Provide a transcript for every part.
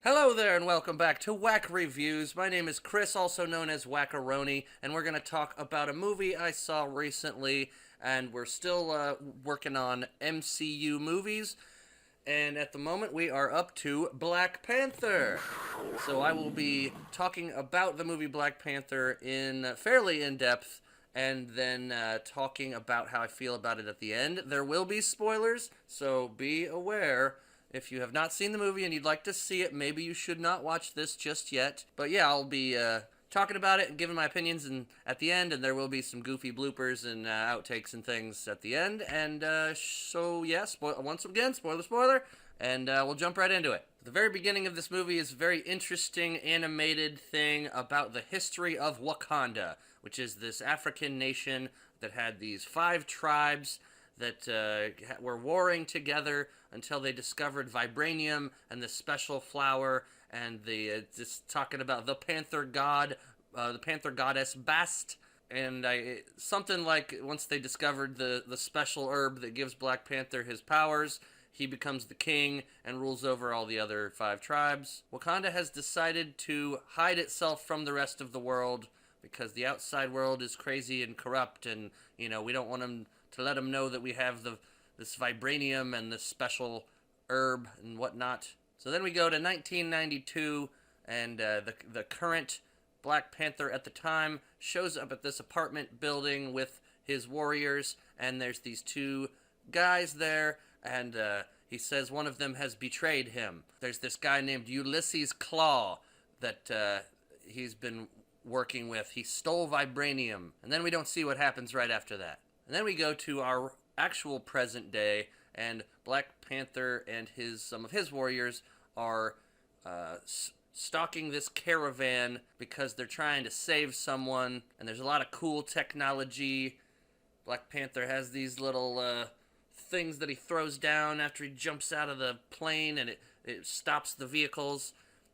Hello there and welcome back to Wack Reviews. My name is Chris, also known as Wackaroni, and we're going to talk about a movie I saw recently, and we're still working on MCU movies, and at the moment we are up to Black Panther. So I will be talking about the movie Black Panther in fairly in depth, and then talking about how I feel about it at the end. There will be spoilers, so be aware. If you have not seen the movie and you'd like to see it, maybe you should not watch this just yet. But yeah, I'll be talking about it and giving my opinions at the end, and there will be some goofy bloopers and outtakes and things at the end. And so yeah, once again, spoiler, and we'll jump right into it. The very beginning of this movie is a very interesting animated thing about the history of Wakanda, which is this African nation that had these 5 tribes that were warring together until they discovered vibranium and the special flower, and just talking about the Panther god, the Panther goddess Bast, and something like once they discovered the special herb that gives Black Panther his powers, he becomes the king and rules over all the other 5 tribes. Wakanda has decided to hide itself from the rest of the world because the outside world is crazy and corrupt, and we don't want them to let them know that we have this vibranium and this special herb and whatnot. So then we go to 1992, and the current Black Panther at the time shows up at this apartment building with his warriors, and there's these 2 guys there, and he says one of them has betrayed him. There's this guy named Ulysses Claw that he's been working with. He stole vibranium, and then we don't see what happens right after that. And then we go to our actual present day, and Black Panther and some of his warriors are stalking this caravan because they're trying to save someone, and there's a lot of cool technology. Black Panther has these little things that he throws down after he jumps out of the plane, and it stops the vehicles,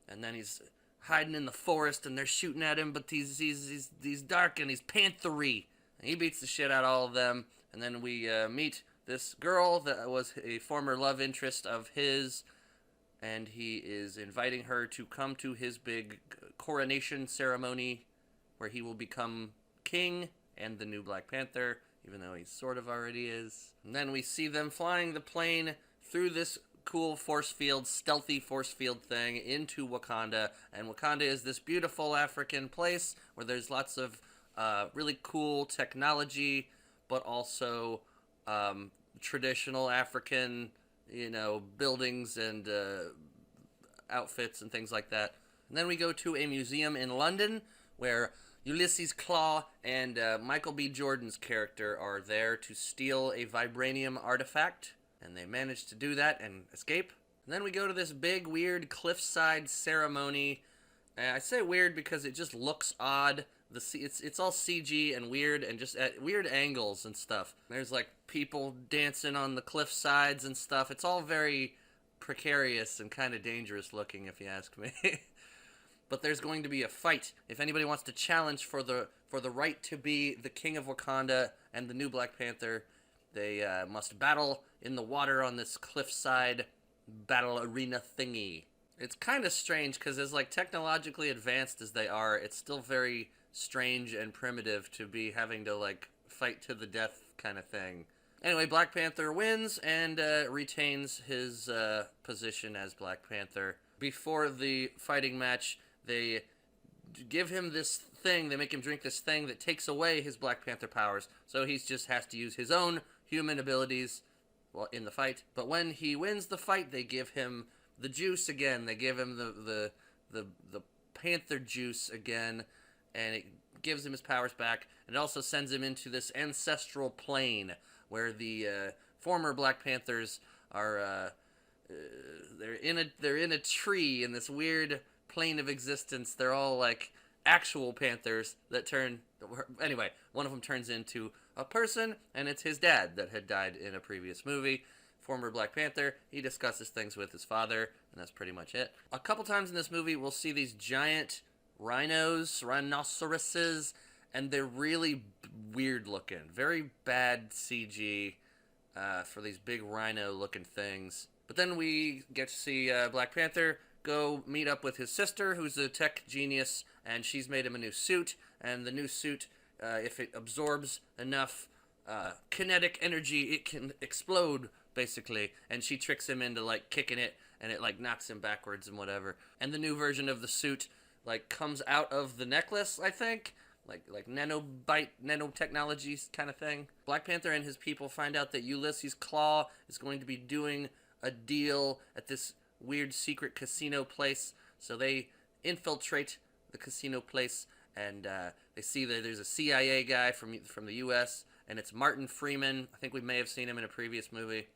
and then he's hiding in the forest, and they're shooting at him, but he's dark, and he's panthery. He beats the shit out of all of them, and then we meet this girl that was a former love interest of his, and he is inviting her to come to his big coronation ceremony where he will become king and the new Black Panther, even though he sort of already is. And then we see them flying the plane through this cool stealthy force field thing into Wakanda, and Wakanda is this beautiful African place where there's lots of really cool technology, but also traditional African, buildings and outfits and things like that. And then we go to a museum in London where Ulysses Claw and Michael B. Jordan's character are there to steal a vibranium artifact, and they manage to do that and escape. And then we go to this big, weird cliffside ceremony. I say weird because it just looks odd. It's all CG and weird, and just at weird angles and stuff. There's like people dancing on the cliff sides and stuff. It's all very precarious and kind of dangerous looking, if you ask me. But there's going to be a fight. If anybody wants to challenge for the right to be the king of Wakanda and the new Black Panther, they must battle in the water on this cliffside battle arena thingy. It's kind of strange because as like technologically advanced as they are, it's still very strange and primitive to be having to like fight to the death kind of thing. Anyway, Black Panther wins and retains his position as Black Panther. Before the fighting match, they give him this thing, they make him drink this thing that takes away his Black Panther powers, so he just has to use his own human abilities in the fight. But when he wins the fight, they give him the juice again. They give him the Panther juice again, and it gives him his powers back, and it also sends him into this ancestral plane where the former Black Panthers are they're in a tree in this weird plane of existence. They're all like actual panthers that anyway, one of them turns into a person, and it's his dad that had died in a previous movie. Former Black Panther, he discusses things with his father, and that's pretty much it. A couple times in this movie, we'll see these giant rhinoceroses, and they're really weird looking. Very bad CG for these big rhino looking things. But then we get to see Black Panther go meet up with his sister, who's a tech genius, and she's made him a new suit. And the new suit, if it absorbs enough kinetic energy, it can explode, basically. And she tricks him into, like, kicking it, and it, like, knocks him backwards and whatever. And the new version of the suit, like, comes out of the necklace, I think. Like nanotechnology kind of thing. Black Panther and his people find out that Ulysses Claw is going to be doing a deal at this weird secret casino place. So they infiltrate the casino place, and they see that there's a CIA guy from the U.S., and it's Martin Freeman. I think we may have seen him in a previous movie.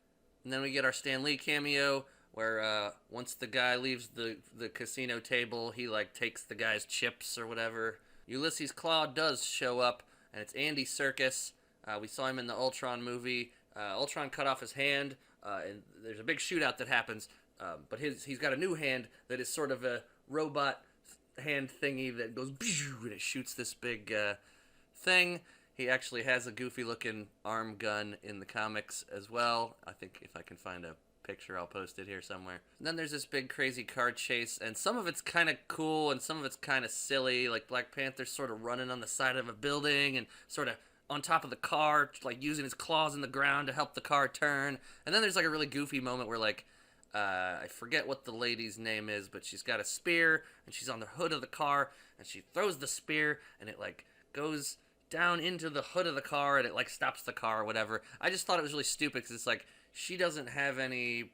And then we get our Stan Lee cameo, where once the guy leaves the casino table, he, like, takes the guy's chips or whatever. Ulysses Claw does show up, and it's Andy Serkis. We saw him in the Ultron movie. Ultron cut off his hand, and there's a big shootout that happens, but he's got a new hand that is sort of a robot hand thingy that goes and it shoots this big thing. He actually has a goofy-looking arm gun in the comics as well. I think if I can find a picture, I'll post it here somewhere. And then there's this big crazy car chase, and some of it's kind of cool and some of it's kind of silly. Like Black Panther's sort of running on the side of a building and sort of on top of the car, like using his claws in the ground to help the car turn. And then there's like a really goofy moment where, like, I forget what the lady's name is, but she's got a spear and she's on the hood of the car and she throws the spear and it, like, goes down into the hood of the car and it, like, stops the car or whatever. I just thought it was really stupid because it's like, she doesn't have any...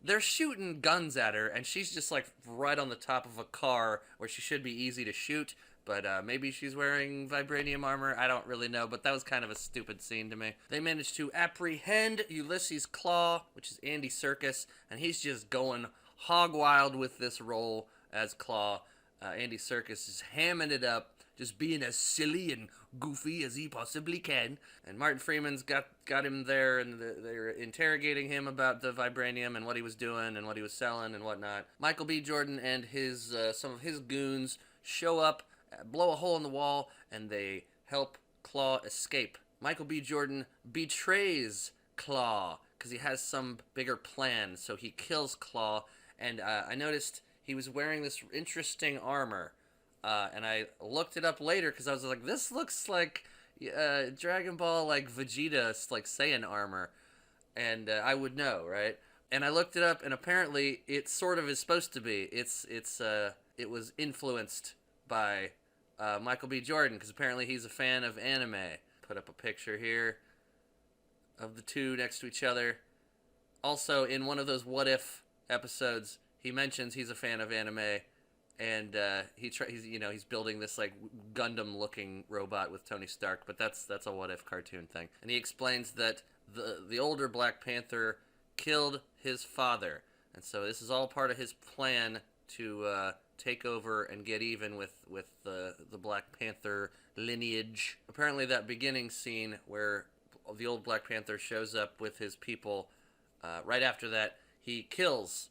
They're shooting guns at her, and she's just, like, right on the top of a car where she should be easy to shoot, but maybe she's wearing vibranium armor. I don't really know, but that was kind of a stupid scene to me. They managed to apprehend Ulysses Claw, which is Andy Serkis, and he's just going hog wild with this role as Claw. Andy Serkis is hamming it up, just being as silly and goofy as he possibly can. And Martin Freeman's got him there, and they're interrogating him about the vibranium and what he was doing and what he was selling and whatnot. Michael B. Jordan and his some of his goons show up, blow a hole in the wall, and they help Claw escape. Michael B. Jordan betrays Claw because he has some bigger plan, so he kills Claw. And I noticed he was wearing this interesting armor. And I looked it up later because I was like, this looks like Dragon Ball, like, Vegeta, like, Saiyan armor. And I would know, right? And I looked it up, and apparently it sort of is supposed to be. It was influenced by Michael B. Jordan, because apparently he's a fan of anime. Put up a picture here of the two next to each other. Also, in one of those What If episodes, he mentions he's a fan of anime. And he's building this, like, Gundam-looking robot with Tony Stark, but that's a What If cartoon thing. And he explains that the older Black Panther killed his father, and so this is all part of his plan to take over and get even with the Black Panther lineage. Apparently, that beginning scene where the old Black Panther shows up with his people, right after that, he kills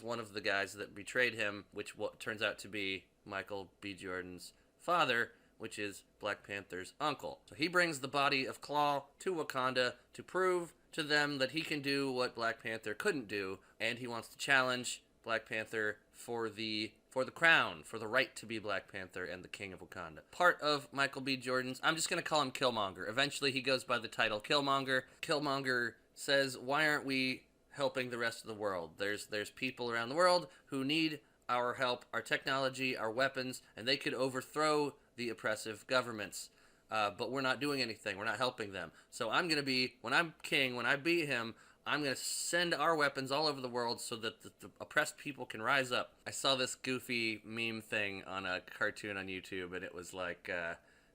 one of the guys that betrayed him, which turns out to be Michael B. Jordan's father, which is Black Panther's uncle. So he brings the body of Claw to Wakanda to prove to them that he can do what Black Panther couldn't do, and he wants to challenge Black Panther for the crown, for the right to be Black Panther and the King of Wakanda. Part of Michael B. Jordan's, I'm just going to call him Killmonger. Eventually he goes by the title Killmonger. Killmonger says, why aren't we helping the rest of the world? There's people around the world who need our help, our technology, our weapons, and they could overthrow the oppressive governments. But we're not doing anything. We're not helping them. So I'm going to be, when I'm king, when I beat him, I'm going to send our weapons all over the world so that the oppressed people can rise up. I saw this goofy meme thing on a cartoon on YouTube, and it was like,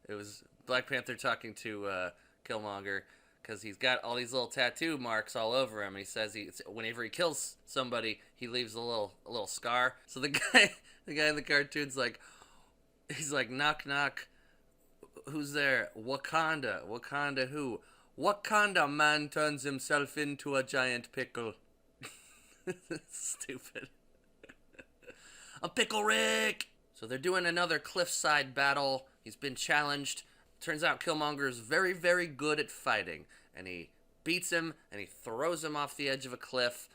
it was Black Panther talking to Killmonger, because he's got all these little tattoo marks all over him. And he says whenever he kills somebody, he leaves a little scar. So the guy in the cartoon's like, he's like, knock knock, who's there? Wakanda. Wakanda who? Wakanda man turns himself into a giant pickle. Stupid. A Pickle Rick. So they're doing another cliffside battle. He's been challenged. Turns out Killmonger is very, very good at fighting, and he beats him, and he throws him off the edge of a cliff.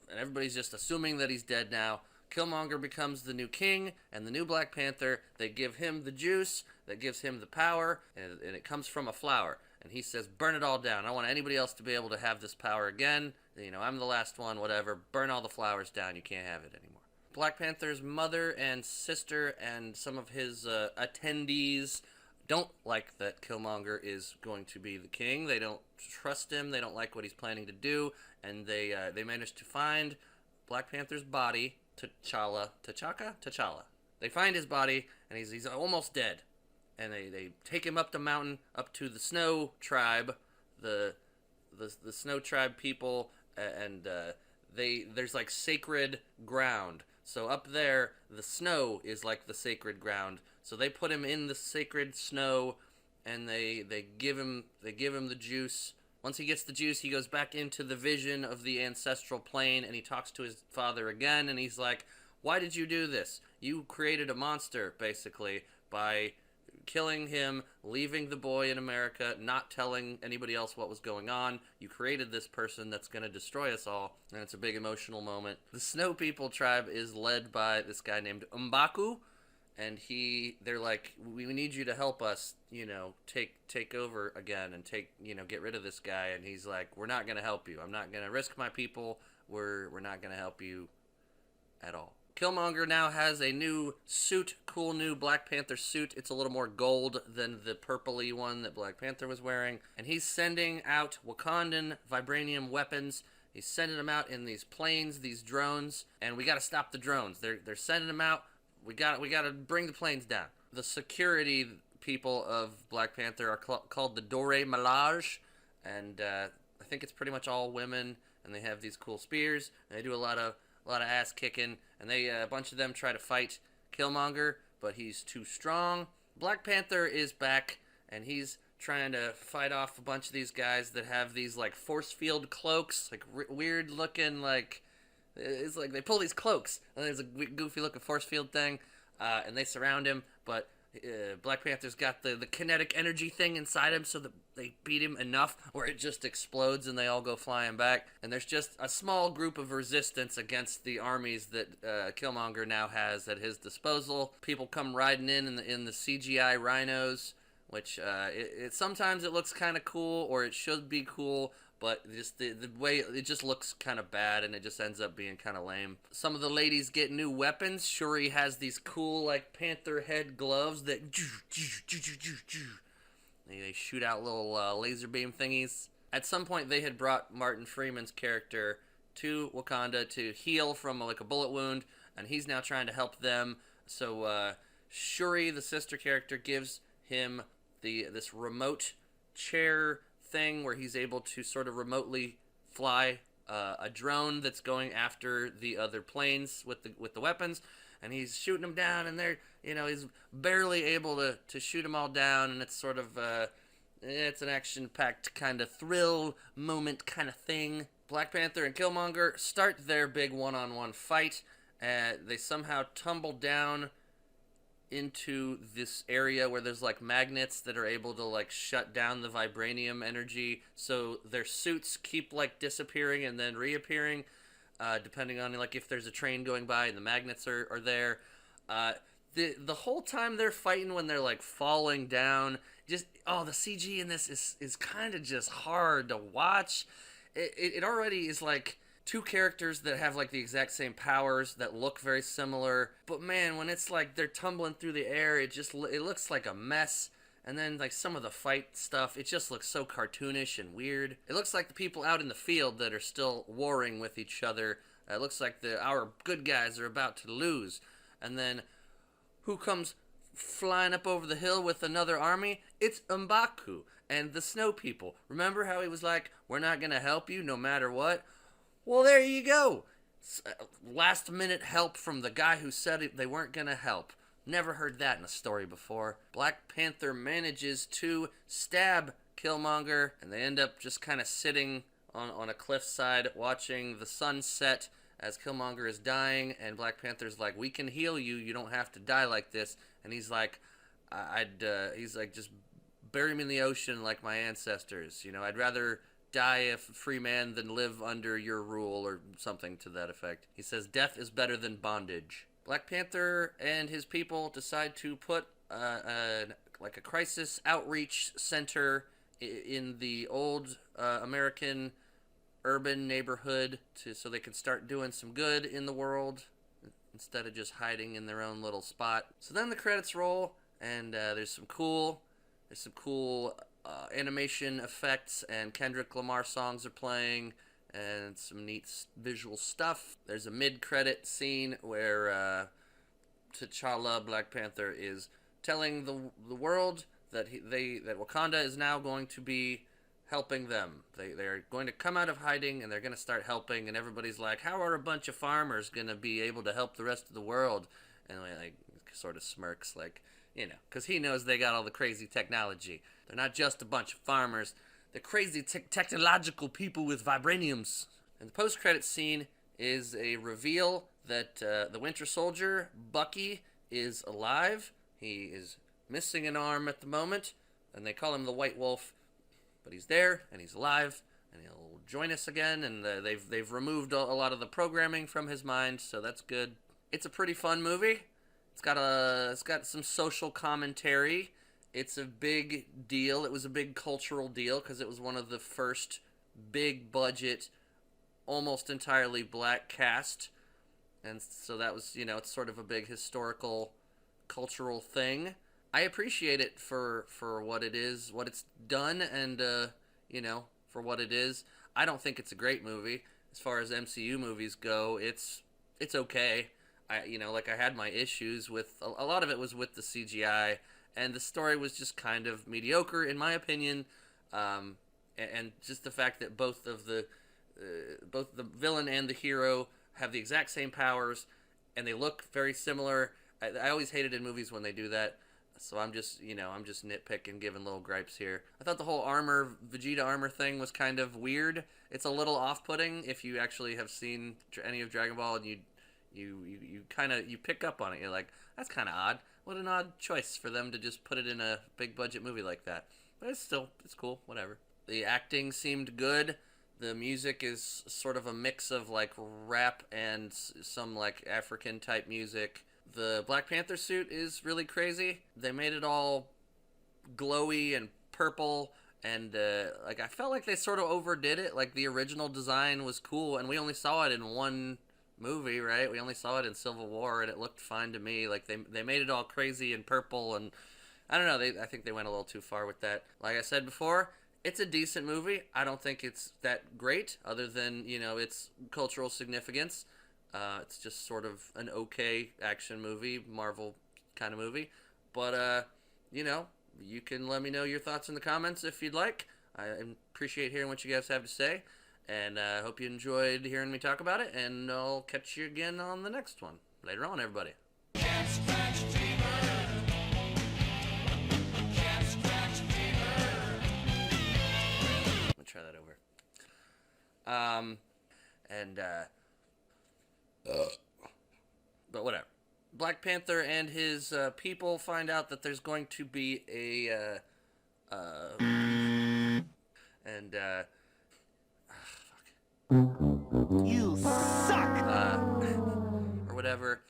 and everybody's just assuming that he's dead now. Killmonger becomes the new king and the new Black Panther. They give him the juice that gives him the power, and it comes from a flower. And he says, burn it all down. I don't want anybody else to be able to have this power again. You know, I'm the last one, whatever. Burn all the flowers down. You can't have it anymore. Black Panther's mother and sister and some of his attendees don't like that Killmonger is going to be the king. They don't trust him. They don't like what he's planning to do. And they managed to find Black Panther's body, T'Challa. They find his body, and he's almost dead. And they take him up the mountain, up to the Snow Tribe, the Snow Tribe people, and there's like sacred ground. So up there, the snow is like the sacred ground. So they put him in the sacred snow, and they give him the juice. Once he gets the juice, he goes back into the vision of the ancestral plane, and he talks to his father again, and he's like, why did you do this? You created a monster, basically, by killing him, leaving the boy in America, not telling anybody else what was going on. You created this person that's going to destroy us all, and it's a big emotional moment. The Snow People tribe is led by this guy named M'Baku, and they're like, we need you to help us, take over again and get rid of this guy. And he's like, we're not going to help you. I'm not going to risk my people. We're not going to help you at all. Killmonger now has a new suit, cool new Black Panther suit. It's a little more gold than the purpley one that Black Panther was wearing. And he's sending out Wakandan vibranium weapons. He's sending them out in these planes, these drones, and we got to stop the drones. They're sending them out. We got to bring the planes down. The security people of Black Panther are called the Dore Malage, and I think it's pretty much all women, and they have these cool spears, and they do a lot of ass kicking, and a bunch of them try to fight Killmonger, but he's too strong. Black Panther is back, and he's trying to fight off a bunch of these guys that have these like force field cloaks, like weird looking, like it's like they pull these cloaks, and there's a goofy looking force field thing, and they surround him, but Black Panther's got the kinetic energy thing inside him, so that they beat him enough where it just explodes and they all go flying back. And there's just a small group of resistance against the armies that Killmonger now has at his disposal. People come riding in the CGI rhinos, which sometimes it looks kind of cool, or it should be cool, but just the way it just looks kind of bad, and it just ends up being kind of lame. Some of the ladies get new weapons. Shuri has these cool like panther head gloves that they shoot out little laser beam thingies. At some point, they had brought Martin Freeman's character to Wakanda to heal from like a bullet wound, and he's now trying to help them. So Shuri, the sister character, gives him this remote chair thing where he's able to sort of remotely fly a drone that's going after the other planes with the weapons, and he's shooting them down, and they're he's barely able to shoot them all down, and it's sort of it's an action-packed kind of thrill moment kind of thing. Black Panther and Killmonger start their big one-on-one fight. They somehow tumble down into this area where there's like magnets that are able to like shut down the vibranium energy, so their suits keep like disappearing and then reappearing, depending on like if there's a train going by and the magnets are there. The whole time they're fighting, when they're like falling down, the CG in this is kind of just hard to watch. It already is like two characters that have like the exact same powers that look very similar, but man, when it's like they're tumbling through the air, it looks like a mess. And then like some of the fight stuff, it just looks so cartoonish and weird. It looks like the people out in the field that are still warring with each other. It looks like our good guys are about to lose. And then who comes flying up over the hill with another army? It's M'Baku and the Snow People. Remember how he was like, we're not gonna help you no matter what? Well, there you go. Last minute help from the guy who said they weren't going to help. Never heard that in a story before. Black Panther manages to stab Killmonger, and they end up just kind of sitting on a cliffside watching the sun set as Killmonger is dying, and Black Panther's like, we can heal you. You don't have to die like this. And he's like, he's like, just bury me in the ocean like my ancestors. I'd rather die a free man than live under your rule, or something to that effect. He says death is better than bondage. Black Panther and his people decide to put like a crisis outreach center in the old American urban neighborhood so they can start doing some good in the world instead of just hiding in their own little spot. So then the credits roll, and there's some cool animation effects, and Kendrick Lamar songs are playing, and some neat visual stuff. There's a mid-credit scene where T'Challa, Black Panther, is telling the world that that Wakanda is now going to be helping them. They're going to come out of hiding, and they're going to start helping, and everybody's like, how are a bunch of farmers going to be able to help the rest of the world? And like sort of smirks, like, you know, because he knows they got all the crazy technology. They're not just a bunch of farmers. They're crazy technological people with vibraniums. And the post-credit scene is a reveal that the Winter Soldier, Bucky, is alive. He is missing an arm at the moment, and they call him the White Wolf. But he's there, and he's alive, and he'll join us again, and they've removed a lot of the programming from his mind, so that's good. It's a pretty fun movie. It's got some social commentary. It's a big deal. It was a big cultural deal because it was one of the first big budget, almost entirely black cast, and so that was, you know, it's sort of a big historical, cultural thing. I appreciate it for what it is, what it's done, and you know, for what it is. I don't think it's a great movie. As far as MCU movies go, it's okay. I had my issues with a lot of it was with the CGI, and the story was just kind of mediocre in my opinion, and just the fact that both the villain and the hero have the exact same powers, and they look very similar. I always hated in movies when they do that. So I'm just nitpicking, giving little gripes here. I thought the whole Vegeta armor thing was kind of weird. It's a little off-putting if you actually have seen any of Dragon Ball, and you pick up on it. You're like, that's kind of odd. What an odd choice for them to just put it in a big budget movie like that. But it's cool, whatever. The acting seemed good. The music is sort of a mix of like rap and some like African type music. The Black Panther suit is really crazy. They made it all glowy and purple, and like I felt like they sort of overdid it. Like the original design was cool, and we only saw it in one movie, right? We only saw it in Civil War, and it looked fine to me. Like they made it all crazy and purple, and I don't know. I think they went a little too far with that. Like I said before, it's a decent movie. I don't think it's that great, other than, you know, its cultural significance. It's just sort of an okay action movie, Marvel kind of movie. But, you know, you can let me know your thoughts in the comments if you'd like. I appreciate hearing what you guys have to say. And I hope you enjoyed hearing me talk about it. And I'll catch you again on the next one. Later on, everybody. Can't scratch fever. Can't scratch fever. Let me try that over. But whatever. Black Panther and his people find out that there's going to be a you suck. Or whatever.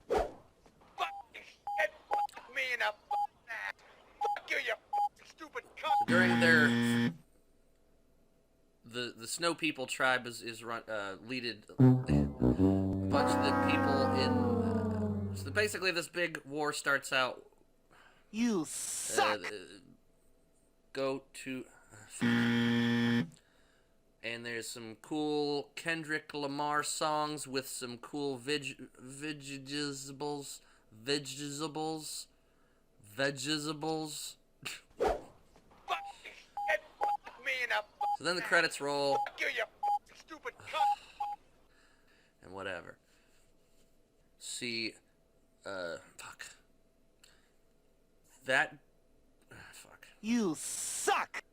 Fuck me in a fuck you, you stupid cunt. So during their the Snow People tribe is run leaded a bunch of the people in so basically this big war starts out. You suck. Go to and there's some cool Kendrick Lamar songs with some cool vegetables. So then the credits roll. Fuck you, you stupid cunt. And whatever. See, fuck. That, fuck. You suck.